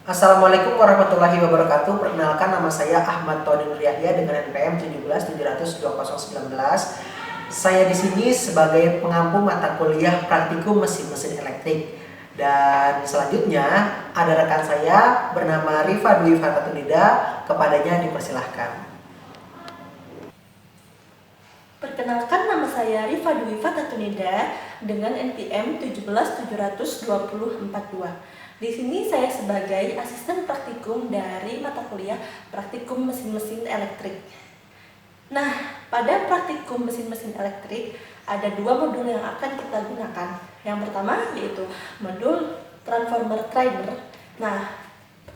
Assalamualaikum warahmatullahi wabarakatuh. Perkenalkan, nama saya Ahmad Tony Nur Yahya dengan NPM 17700219. Saya di sini sebagai pengampu mata kuliah praktikum mesin-mesin elektrik. Dan selanjutnya ada rekan saya bernama Rifa Dwi Fatunida, kepadanya dipersilahkan. Perkenalkan, nama saya Rifa Dwi Fatunida dengan NPM 17700242. Di sini saya sebagai asisten praktikum dari mata kuliah praktikum mesin-mesin elektrik. Nah, pada praktikum mesin-mesin elektrik ada dua modul yang akan kita gunakan. Yang pertama yaitu modul transformer trainer. Nah,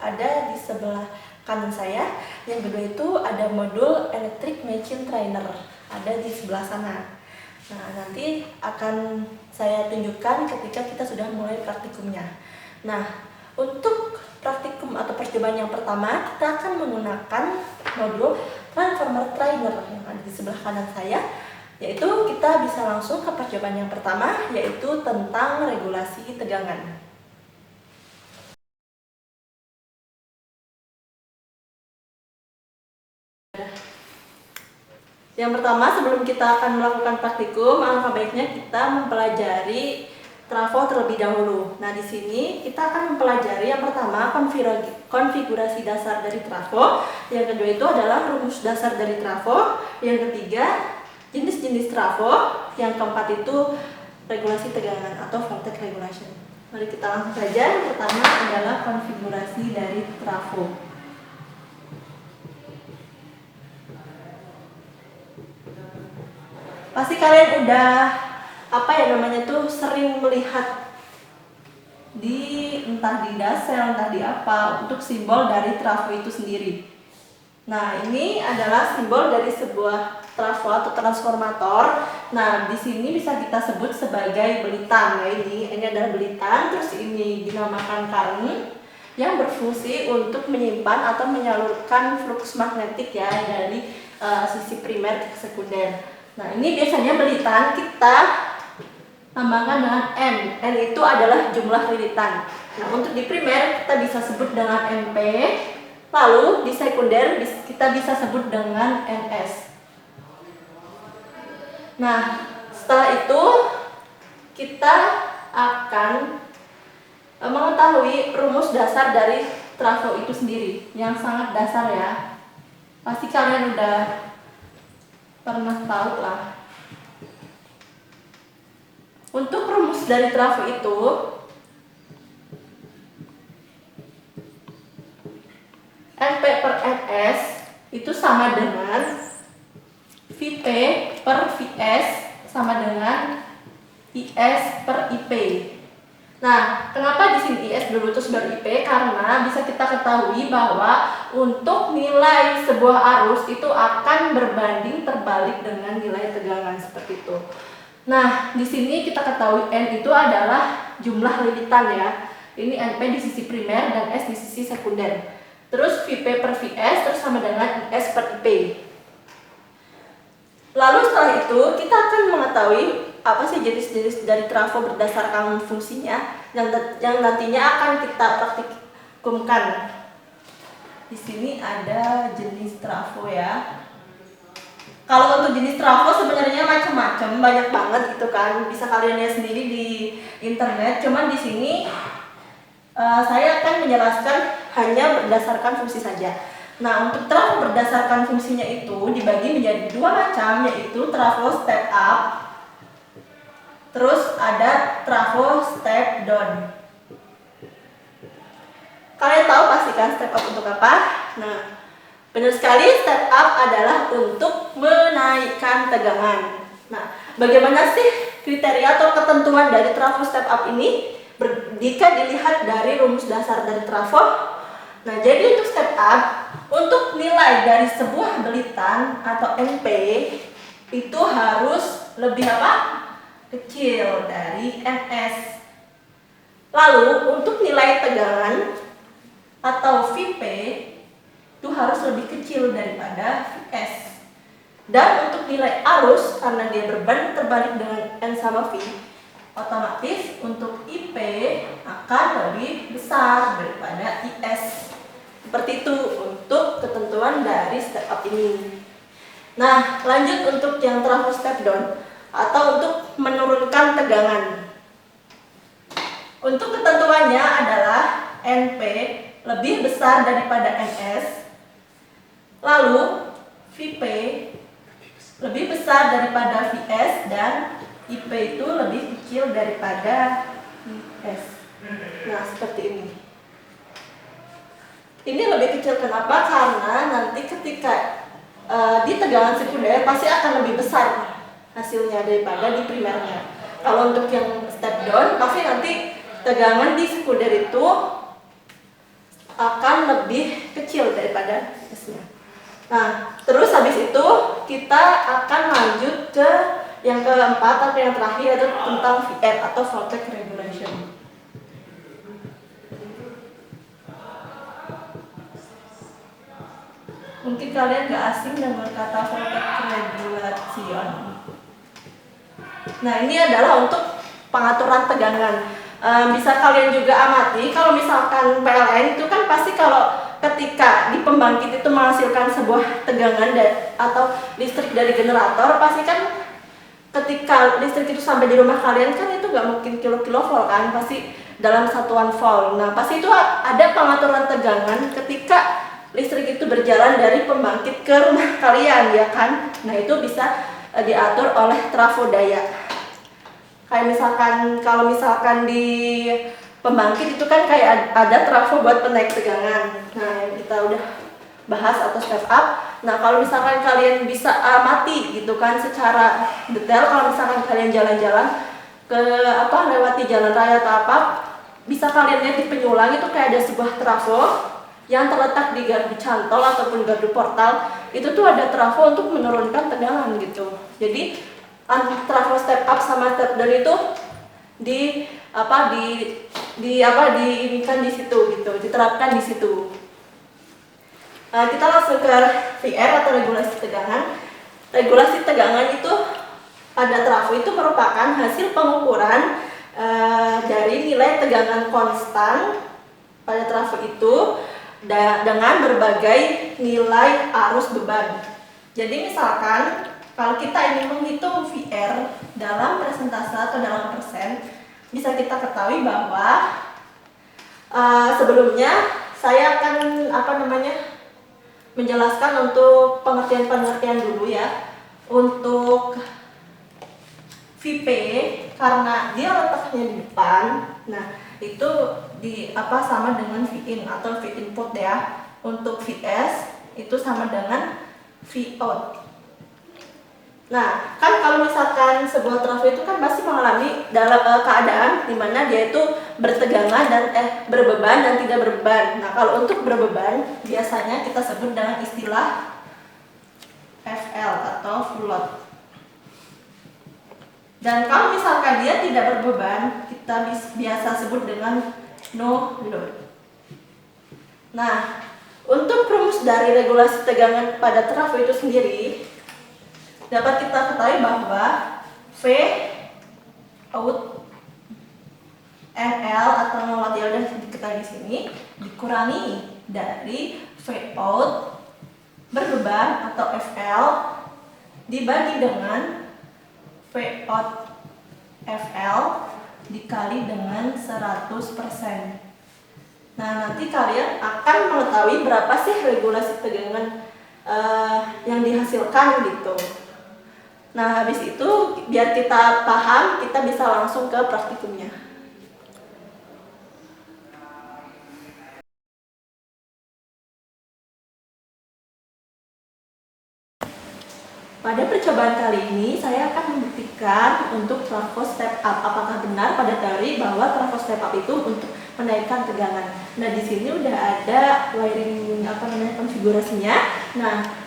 ada di sebelah kanan saya. Yang kedua itu ada modul electric machine trainer, ada di sebelah sana. Nah, nanti akan saya tunjukkan ketika kita sudah mulai praktikumnya. Nah, untuk praktikum atau percobaan yang pertama, kita akan menggunakan modul transformer trainer yang ada di sebelah kanan saya, yaitu kita bisa langsung ke percobaan yang pertama, yaitu tentang regulasi tegangan. Yang pertama, sebelum kita akan melakukan praktikum, alangkah baiknya kita mempelajari trafo terlebih dahulu. Nah, di sini kita akan mempelajari yang pertama konfigurasi dasar dari trafo, yang kedua itu adalah rumus dasar dari trafo, yang ketiga jenis-jenis trafo, yang keempat itu regulasi tegangan atau voltage regulation. Mari kita langsung saja. Yang pertama adalah konfigurasi dari trafo. Pasti kalian udah sering melihat entah di dasel, entah di apa, untuk simbol dari trafo itu sendiri. Nah, ini adalah simbol dari sebuah trafo atau transformator. Nah, di sini bisa kita sebut sebagai belitan. Ya, ini adalah belitan, terus ini dinamakan current yang berfungsi untuk menyimpan atau menyalurkan flux magnetik ya dari sisi primer ke sekunder. Nah, ini biasanya belitan kita tambahkan dengan N. N itu adalah jumlah lilitan. Nah, untuk di primer kita bisa sebut dengan NP, lalu di sekunder kita bisa sebut dengan NS. Nah, setelah itu kita akan mengetahui rumus dasar dari trafo itu sendiri, yang sangat dasar ya. Pasti kalian udah pernah tahu lah. Untuk rumus dari trafo itu, NP per NS itu sama dengan Vp per Vs sama dengan IS per IP. Nah, kenapa di sini IS dulu terus baru IP? Karena bisa kita ketahui bahwa untuk nilai sebuah arus itu akan berbanding terbalik dengan nilai tegangan seperti itu. Nah, di sini kita ketahui N itu adalah jumlah lilitan ya. Ini NP di sisi primer dan S di sisi sekunder. Terus Vp per Vs terus sama dengan IS per IP. Lalu setelah itu kita akan mengetahui apa sih jenis-jenis dari trafo berdasarkan fungsinya yang nantinya akan kita praktikumkan. Di sini ada jenis trafo ya. Kalau untuk jenis trafo sebenarnya macam-macam, banyak banget gitu kan. Bisa kalian lihat sendiri di internet. Cuman di sini saya akan menjelaskan hanya berdasarkan fungsi saja. Nah, untuk trafo berdasarkan fungsinya itu dibagi menjadi dua macam, yaitu trafo step up, terus ada trafo step down. Kalian tahu pasti kan step up untuk apa? Nah, benar sekali, step up adalah untuk menaikkan tegangan. Nah, bagaimana sih kriteria atau ketentuan dari trafo step up ini? Jika dilihat dari rumus dasar dari trafo. Nah, jadi untuk step up, untuk nilai dari sebuah belitan atau NP itu harus lebih kecil dari NS. Lalu untuk nilai tegangan atau Vp itu harus lebih kecil daripada Vs. Dan untuk nilai arus, karena dia berbanding terbalik dengan N sama V, otomatis untuk IP akan lebih besar daripada IS. Seperti itu untuk ketentuan dari step up ini. Nah, lanjut untuk yang trafo step down atau untuk menurunkan tegangan. Untuk ketentuannya adalah NP lebih besar daripada NS, lalu VP lebih besar daripada VS, dan IP itu lebih kecil daripada IS. Nah, seperti ini. Ini lebih kecil kenapa? Karena nanti ketika di tegangan sekunder pasti akan lebih besar hasilnya daripada di primernya. Kalau untuk yang step down pasti nanti tegangan di sekunder itu akan lebih kecil daripada S-nya. Nah, terus habis itu kita akan lanjut ke yang keempat atau yang terakhir, yaitu tentang VR atau voltage regulation. Mungkin kalian gak asing dengan kata voltage regulation. Nah, ini adalah untuk pengaturan tegangan. Bisa kalian juga amati kalau misalkan PLN itu kan pasti kalau ketika di pembangkit itu menghasilkan sebuah tegangan atau listrik dari generator, pasti kan ketika listrik itu sampai di rumah kalian kan itu nggak mungkin kilovolt kan, pasti dalam satuan volt. Nah, pasti itu ada pengaturan tegangan ketika listrik itu berjalan dari pembangkit ke rumah kalian, ya kan? Nah, itu bisa diatur oleh trafo daya. Kayak misalkan kalau misalkan di pembangkit itu kan kayak ada trafo buat penaik tegangan. Nah, yang kita udah bahas atau step up. Nah, kalau misalkan kalian bisa amati gitu kan secara detail, kalau misalkan kalian jalan-jalan ke lewati jalan raya atau apa, bisa kalian lihat di penyulang itu kayak ada sebuah trafo yang terletak di gardu cantol ataupun gardu portal. Itu tuh ada trafo untuk menurunkan tegangan gitu. Jadi trafo step up sama step down itu diinikan di situ gitu, diterapkan di situ. Kita langsung ke VR atau regulasi tegangan. Regulasi tegangan itu pada trafo itu merupakan hasil pengukuran dari nilai tegangan konstan pada trafo itu dengan berbagai nilai arus beban. Jadi misalkan kalau kita ingin menghitung VR dalam persentase atau dalam persen, bisa kita ketahui bahwa sebelumnya saya akan menjelaskan untuk pengertian dulu ya. Untuk VP karena dia letaknya di depan, nah itu sama dengan V-in atau V-input ya. Untuk VS itu sama dengan V-out. Nah, kan kalau misalkan sebuah trafo itu kan pasti mengalami dalam keadaan di mana dia itu bertegangan dan berbeban dan tidak berbeban. Nah, kalau untuk berbeban biasanya kita sebut dengan istilah FL atau full load. Dan kalau misalkan dia tidak berbeban, kita biasa sebut dengan no load. Nah, untuk rumus dari regulasi tegangan pada trafo itu sendiri dapat kita ketahui bahwa V out NL atau watt yang sudah diketahui di sini dikurangi dari V out berbeban atau FL dibagi dengan V out FL dikali dengan 100%. Nah, nanti kalian akan mengetahui berapa sih regulasi tegangan yang dihasilkan gitu. Nah, habis itu biar kita paham, kita bisa langsung ke praktikumnya. Pada percobaan kali ini, saya akan membuktikan untuk trafo step up. Apakah benar pada teori bahwa trafo step up itu untuk menaikkan tegangan? Nah, di sini udah ada wiring konfigurasinya. Nah,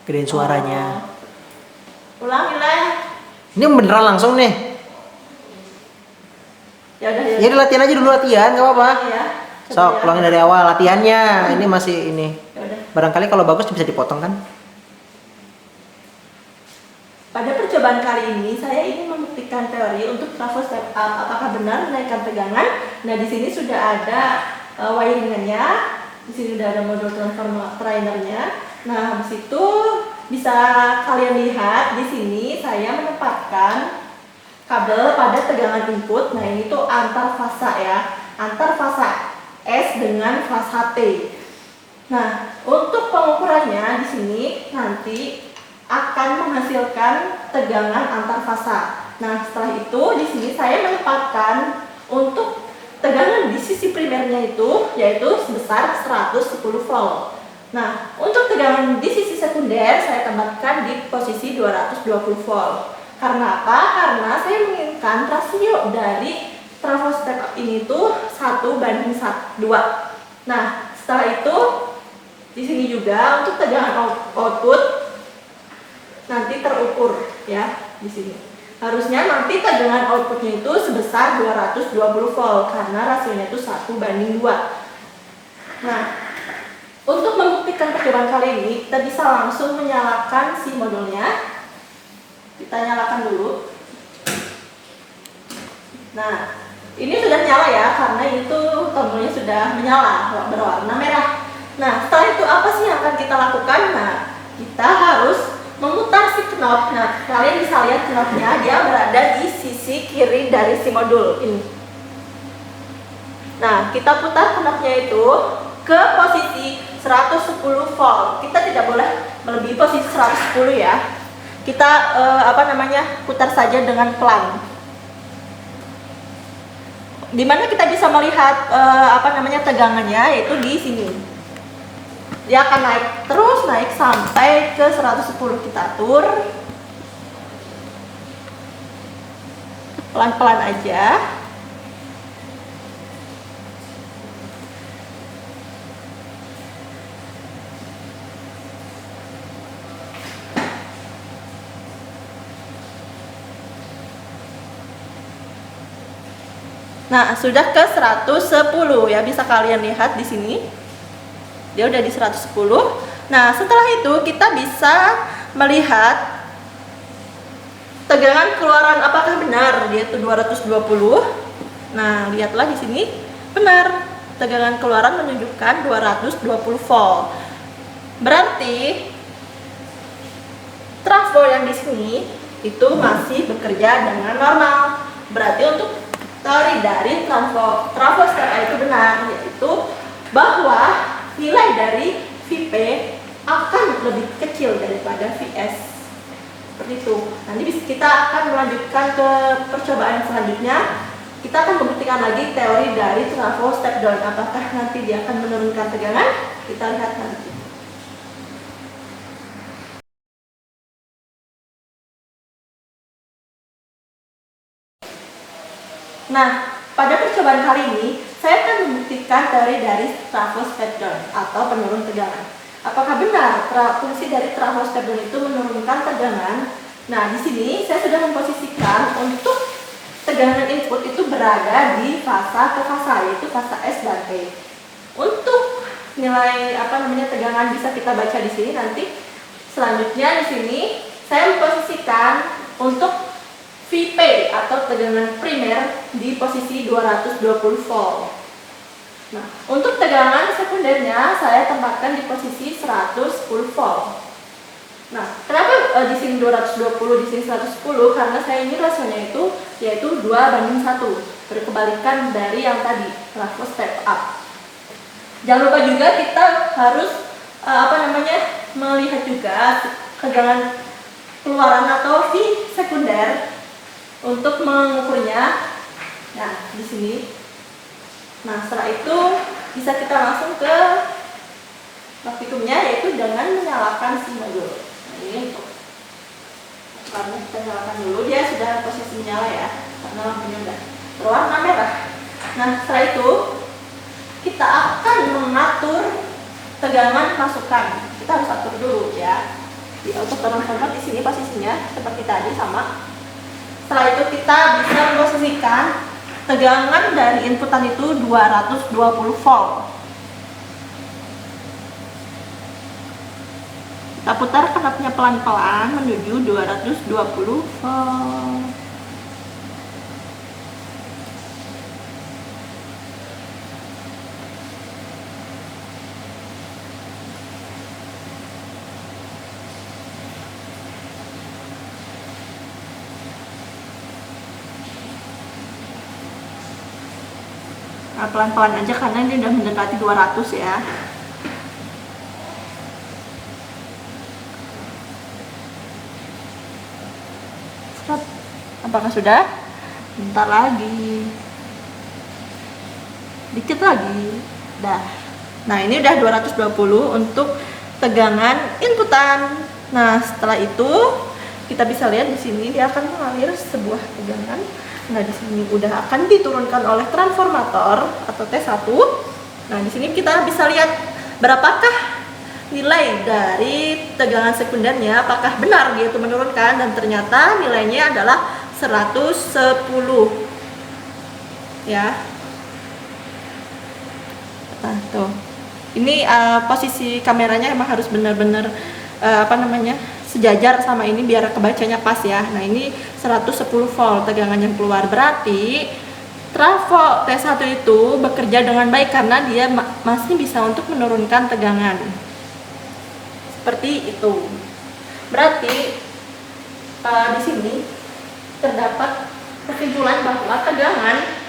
gedein suaranya. Ulangi lah. Ini beneran langsung nih. Ya udah. Ya latihan aja dulu, latihan nggak apa-apa. Ya. Sok, ulangin dari awal latihannya. Ini masih ini. Yaudah. Barangkali kalau bagus bisa dipotong kan? Pada percobaan kali ini saya ingin membuktikan membuktikan teori untuk trafo step up. Apakah benar menaikkan tegangan? Nah, di sini sudah ada wiringannya. Di sini sudah ada modul transformer trainernya. Nah, habis itu bisa kalian lihat di sini saya menempatkan kabel pada tegangan input. Nah, ini tuh antar fasa ya, antar fasa S dengan fasa T. Nah, untuk pengukurannya di sini nanti akan menghasilkan tegangan antar fasa. Nah, setelah itu di sini saya menempatkan untuk tegangan di sisi primernya itu yaitu sebesar 110 volt. Nah, untuk tegangan di sisi sekunder saya tempatkan di posisi 220 volt. Karena apa? Karena saya menginginkan rasio dari trafo step up ini tuh 1:2. Nah, setelah itu di sini juga untuk tegangan output nanti terukur ya di sini. Harusnya nanti tegangan outputnya itu sebesar 220 volt karena rasionya itu 1:2. Nah, untuk membuktikan percobaan kali ini kita bisa langsung menyalakan si modulnya. Kita nyalakan dulu. Nah, ini sudah nyala ya karena itu tombolnya sudah menyala berwarna merah. Nah, setelah itu apa sih yang akan kita lakukan? Nah, kita harus memutar si knob. Nah, kalian bisa lihat knobnya, dia berada di sisi kiri dari si modul ini. Nah, kita putar knobnya itu ke posisi 110 volt. Kita tidak boleh melebihi posisi 110 ya. Kita putar saja dengan pelan. Dimana kita bisa melihat tegangannya yaitu di sini. Dia akan naik terus, naik sampai ke 110. Kita atur pelan-pelan aja. Nah, sudah ke 110 ya, bisa kalian lihat di sini. Dia udah di 110. Nah, setelah itu kita bisa melihat tegangan keluaran apakah benar dia itu 220. Nah, lihatlah di sini benar. Tegangan keluaran menunjukkan 220 volt. Berarti trafo yang di sini itu masih bekerja dengan normal. Berarti untuk teori dari trafo step up itu benar, yaitu bahwa nilai dari Vp akan lebih kecil daripada Vs. Seperti itu. Nanti kita akan melanjutkan ke percobaan selanjutnya. Kita akan membuktikan lagi teori dari trafo step down. Apakah nanti dia akan menurunkan tegangan? Kita lihat nanti. Nah, pada percobaan kali ini, saya akan membuktikan teori dari trafo step down atau penurun tegangan. Apakah benar fungsi dari trafo step down itu menurunkan tegangan? Nah, di sini saya sudah memposisikan untuk tegangan input itu berada di fasa ke fasa, yaitu fasa S dan T. Untuk nilai tegangan bisa kita baca di sini nanti. Selanjutnya di sini saya memposisikan untuk Vp atau tegangan primer di posisi 220 volt. Nah, untuk tegangan sekundernya saya tempatkan di posisi 110 volt. Nah, kenapa di sini 220, di sini 110? Karena saya ini rasionya itu yaitu 2:1, berkebalikan dari yang tadi, trafo step up. Jangan lupa juga kita harus melihat juga tegangan keluaran atau V sekunder untuk mengukurnya. Nah, di sini. Nah, setelah itu bisa kita langsung ke praktikumnya, yaitu dengan menyalakan si modul. Nah, ini untuk karena kita nyalakan dulu, dia sudah posisi menyala ya, karena lampunya udah berwarna merah. Nah, setelah itu kita akan mengatur tegangan masukan. Kita harus atur dulu ya. Untuk transformer di sini posisinya seperti tadi sama. Setelah itu kita bisa memposisikan tegangan dari inputan itu 220 volt. Kita putar knobnya pelan-pelan menuju 220 volt. pelan-pelan aja karena ini udah mendekati 200 ya. Stop. Apakah sudah? Bentar lagi. Dikit lagi. Dah. Nah, ini udah 220 untuk tegangan inputan. Nah, setelah itu kita bisa lihat di sini dia akan mengalir sebuah tegangan. Nah, di sini udah akan diturunkan oleh transformator atau T1. Nah, di sini kita bisa lihat berapakah nilai dari tegangan sekundernya, apakah benar dia itu menurunkan, dan ternyata nilainya adalah 110 ya. Nah, tuh. Ini posisi kameranya emang harus benar-benar sejajar sama ini biar kebacanya pas ya. Nah, ini 110 volt tegangan yang keluar, berarti trafo T1 itu bekerja dengan baik karena dia masih bisa untuk menurunkan tegangan. Seperti itu. Berarti di sini terdapat kesimpulan bahwa tegangan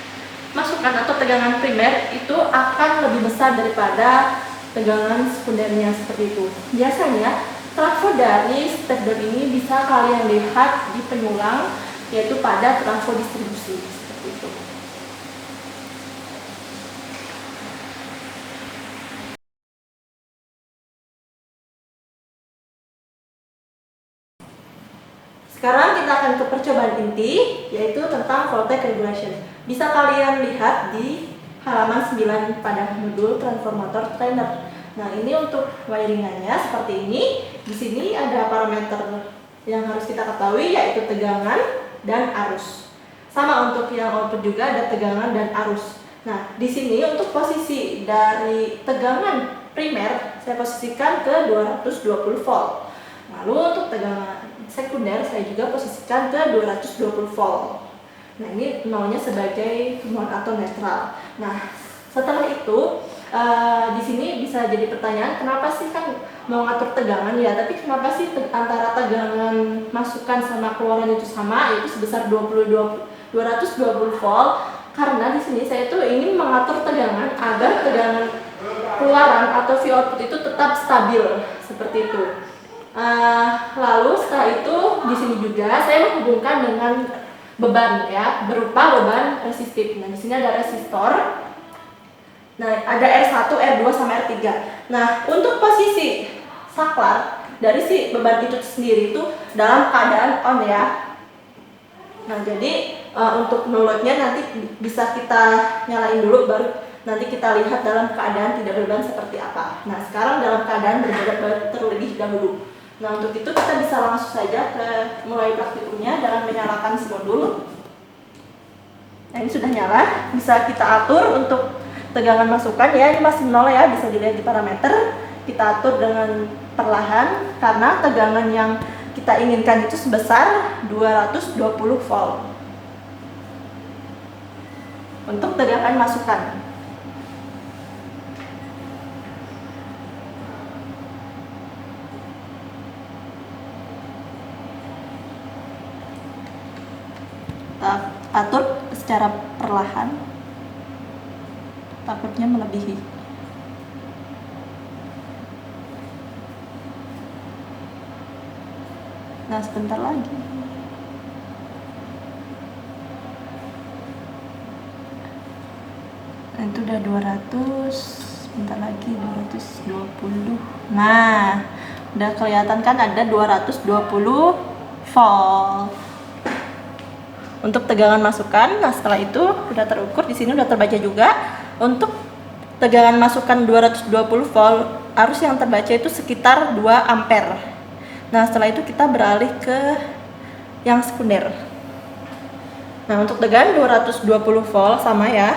masukan atau tegangan primer itu akan lebih besar daripada tegangan sekundernya, seperti itu. Biasanya trafo dari stepdown ini bisa kalian lihat di penyulang, yaitu pada trafo distribusi, seperti itu. Sekarang kita akan ke percobaan inti, yaitu tentang voltage regulation. Bisa kalian lihat di halaman 9 pada modul transformator trainer. Nah, ini untuk wiringannya seperti ini. Di sini ada parameter yang harus kita ketahui, yaitu tegangan dan arus. Sama untuk yang output juga ada tegangan dan arus. Nah, di sini untuk posisi dari tegangan primer saya posisikan ke 220 volt. Lalu untuk tegangan sekunder saya juga posisikan ke 220 volt. Nah, ini nolnya sebagai non atau netral. Nah, setelah itu di sini bisa jadi pertanyaan, kenapa sih kan mau ngatur tegangan ya, tapi kenapa sih antara tegangan masukan sama keluaran itu sama, yaitu sebesar 220 volt? Karena di sini saya tuh ingin mengatur tegangan agar tegangan keluaran atau V output itu tetap stabil, seperti itu. Lalu setelah itu di sini juga saya menghubungkan dengan beban ya, berupa beban resistif. Nah, di sini ada resistor. Nah, ada R1, R2 sama R3. Nah, untuk posisi saklar dari si beban itu sendiri itu dalam keadaan on ya. Nah, jadi untuk no loadnya nanti bisa kita nyalain dulu, baru nanti kita lihat dalam keadaan tidak berbeban seperti apa. Nah, sekarang dalam keadaan berbeban terlebih dahulu. Nah, untuk itu kita bisa langsung saja ke mulai praktikumnya dengan menyalakan si modul. Nah, ini sudah nyala, bisa kita atur untuk tegangan masukan ya, ini masih 0 ya, bisa dilihat di parameter. Kita atur dengan perlahan karena tegangan yang kita inginkan itu sebesar 220 volt. Untuk tegangan masukan. Kita atur secara perlahan, takutnya melebihi. Nah, sebentar lagi. Nah, itu udah 200, sebentar lagi 220. Nah, udah kelihatan kan ada 220 volt. Untuk tegangan masukan, nah setelah itu udah terukur, di sini udah terbaca juga. Untuk tegangan masukan 220 volt, arus yang terbaca itu sekitar 2 ampere. Nah, setelah itu kita beralih ke yang sekunder. Nah, untuk tegangan 220 volt sama ya.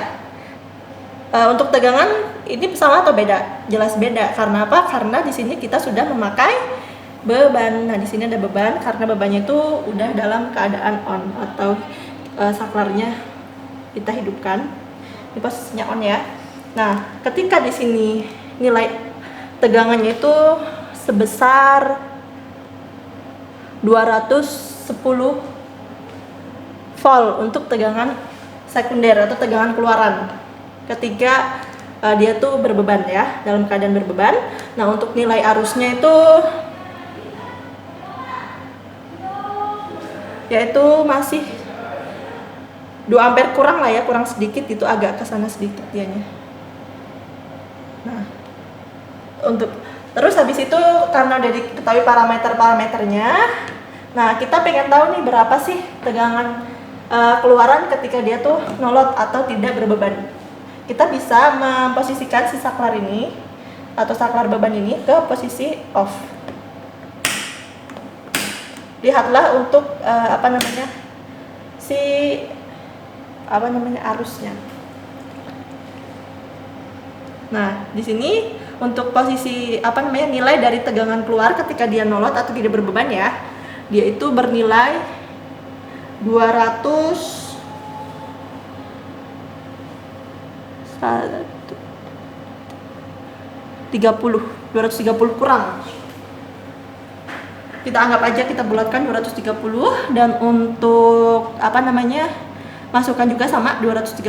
Untuk tegangan ini sama atau beda? Jelas beda. Karena apa? Karena di sini kita sudah memakai beban. Nah, di sini ada beban karena bebannya itu udah dalam keadaan on atau saklarnya kita hidupkan. Ini posisinya on ya. Nah, ketika di sini nilai tegangannya itu sebesar 210 volt untuk tegangan sekunder atau tegangan keluaran. ketika dia tuh berbeban ya, dalam keadaan berbeban. Nah, untuk nilai arusnya itu yaitu masih 2 ampere kurang lah ya, kurang sedikit, itu agak ke sana sedikit dianya. Nah, untuk terus habis itu karena udah diketahui parameternya, nah kita pengen tahu nih berapa sih tegangan keluaran ketika dia tuh nolot atau tidak berbeban. Kita bisa memposisikan si saklar ini atau saklar beban ini ke posisi off. Lihatlah untuk arusnya. Nah, di sini untuk posisi nilai dari tegangan keluar ketika dia nolot atau tidak berbeban ya, dia itu bernilai 230 kurang. Kita anggap aja, kita bulatkan 230, dan untuk masukkan juga sama 230,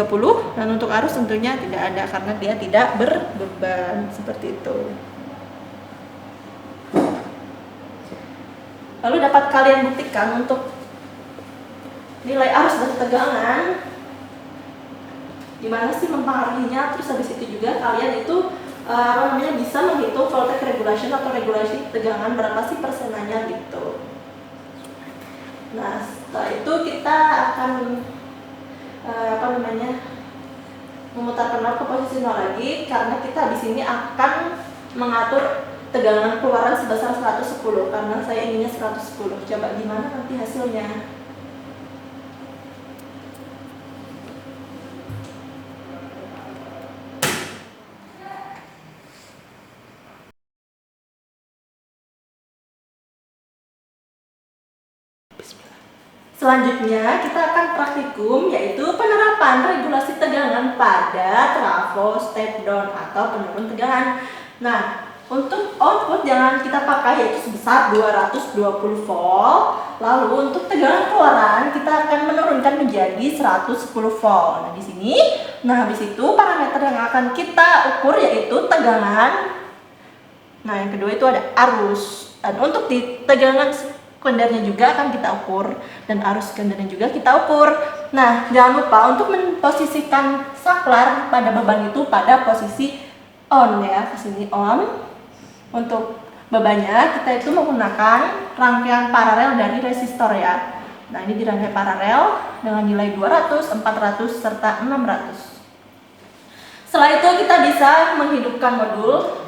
dan untuk arus tentunya tidak ada karena dia tidak berbeban, seperti itu. Lalu dapat kalian buktikan untuk nilai arus dan tegangan gimana sih mempengaruhinya. Terus habis itu juga kalian itu bisa menghitung voltage regulation atau regulasi tegangan berapa sih persenanya gitu. Nah, setelah itu kita akan memutar knob ke posisi 0 lagi, karena kita di sini akan mengatur tegangan keluaran sebesar 110 karena saya inginnya 110. Coba gimana nanti hasilnya. Selanjutnya kita akan praktikum, yaitu penerapan regulasi tegangan pada trafo step down atau penurun tegangan. Nah, untuk output yang kita pakai yaitu sebesar 220 volt. Lalu untuk tegangan keluaran kita akan menurunkan menjadi 110 volt. Nah, di sini, habis itu parameter yang akan kita ukur yaitu tegangan. Nah, yang kedua itu ada arus. Dan untuk di tegangan sekundernya juga akan kita ukur, dan arus sekundernya juga kita ukur. Nah, jangan lupa untuk memposisikan saklar pada beban itu pada posisi on ya, ke sini on. Untuk bebannya kita itu menggunakan rangkaian paralel dari resistor ya. Nah, ini dirangkai paralel dengan nilai 200, 400 serta 600. Setelah itu kita bisa menghidupkan modul.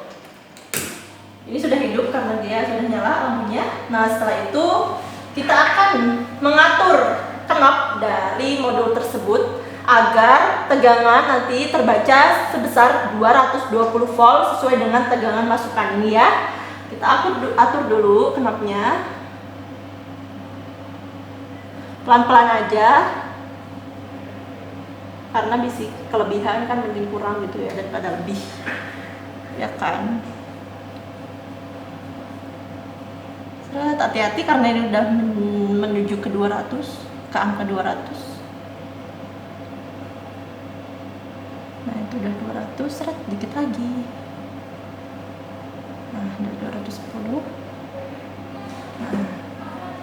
Ini sudah hidup karena dia sudah nyala lampunya. Nah, setelah itu kita akan mengatur knob dari modul tersebut agar tegangan nanti terbaca sebesar 220 volt sesuai dengan tegangan masukan ini ya. Kita atur dulu knobnya. Pelan-pelan aja. Karena bisa kelebihan kan mending kurang gitu ya daripada lebih. Ya kan? Hati-hati karena ini udah menuju ke 200, ke angka 200. Nah, itu udah 200, seret dikit lagi. Nah, udah 210. Nah,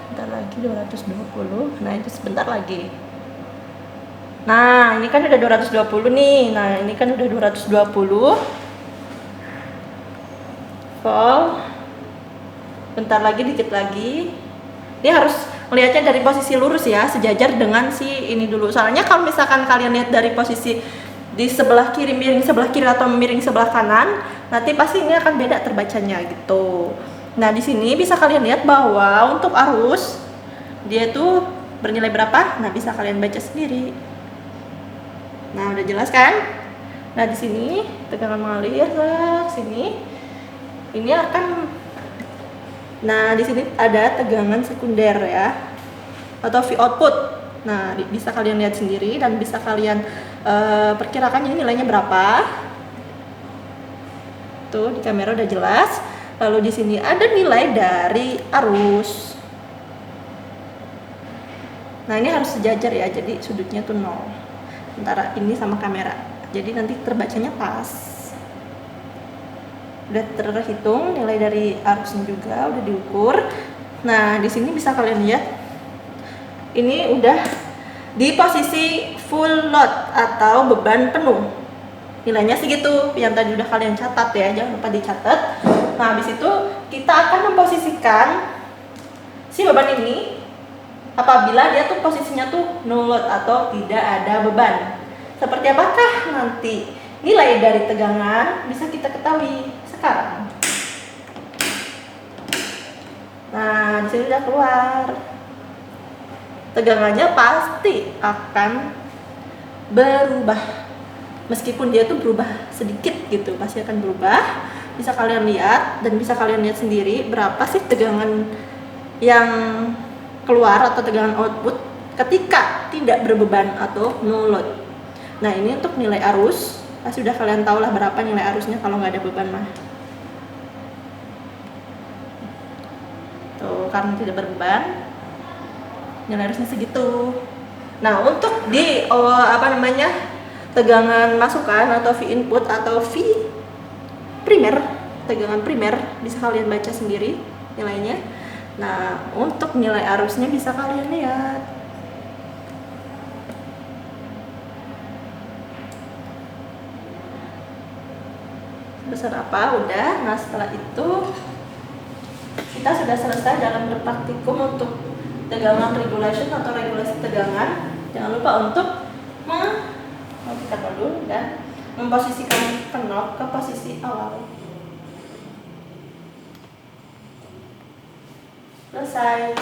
bentar lagi 220. Nah, itu sebentar lagi. Nah, ini kan udah 220 nih. Nah, ini kan udah 220 volt. Bentar lagi, dikit lagi. Dia harus melihatnya dari posisi lurus ya, sejajar dengan si ini dulu. Soalnya kalau misalkan kalian lihat dari posisi di sebelah kiri, miring sebelah kiri atau miring sebelah kanan, nanti pasti ini akan beda terbacanya gitu. Nah, di sini bisa kalian lihat bahwa untuk arus dia tuh bernilai berapa? Nah, bisa kalian baca sendiri. Nah, udah jelas kan? Nah, di sini tegangan mengalir ke sini. Ini akan di sini ada tegangan sekunder ya, atau V output. Nah, bisa kalian lihat sendiri dan bisa kalian perkirakan ini nilainya berapa. Tuh di kamera udah jelas. Lalu di sini ada nilai dari arus. Nah, ini harus sejajar ya, jadi sudutnya tuh 0 antara ini sama kamera. jadi nanti terbacanya pas. Udah terhitung nilai dari arusnya juga, udah diukur. Nah, di sini bisa kalian lihat, ini udah di posisi full load atau beban penuh. Nilainya segitu, yang tadi udah kalian catat ya, jangan lupa dicatat. Nah, habis itu kita akan memposisikan si beban ini apabila dia tuh posisinya tuh no load atau tidak ada beban. Seperti apakah nanti nilai dari tegangan bisa kita ketahui sekarang. Nah, di sini udah keluar. Tegangannya pasti akan berubah. Meskipun dia tuh berubah sedikit gitu, pasti akan berubah. Bisa kalian lihat dan bisa kalian lihat sendiri berapa sih tegangan yang keluar atau tegangan output ketika tidak berbeban atau no load. Nah, ini untuk nilai arus, pasti udah kalian tahu lah berapa nilai arusnya kalau nggak ada beban mah. Tuh, karena tidak berbeban, nilai arusnya segitu. Nah, untuk di tegangan masukan atau V input atau V primer, tegangan primer bisa kalian baca sendiri nilainya. Nah, untuk nilai arusnya bisa kalian lihat. Besar apa? Udah. Nah, setelah itu kita sudah selesai dalam praktikum untuk tegangan regulation atau regulasi tegangan. Jangan lupa untuk matikan dulu dan memposisikan knob ke posisi awal. Selesai.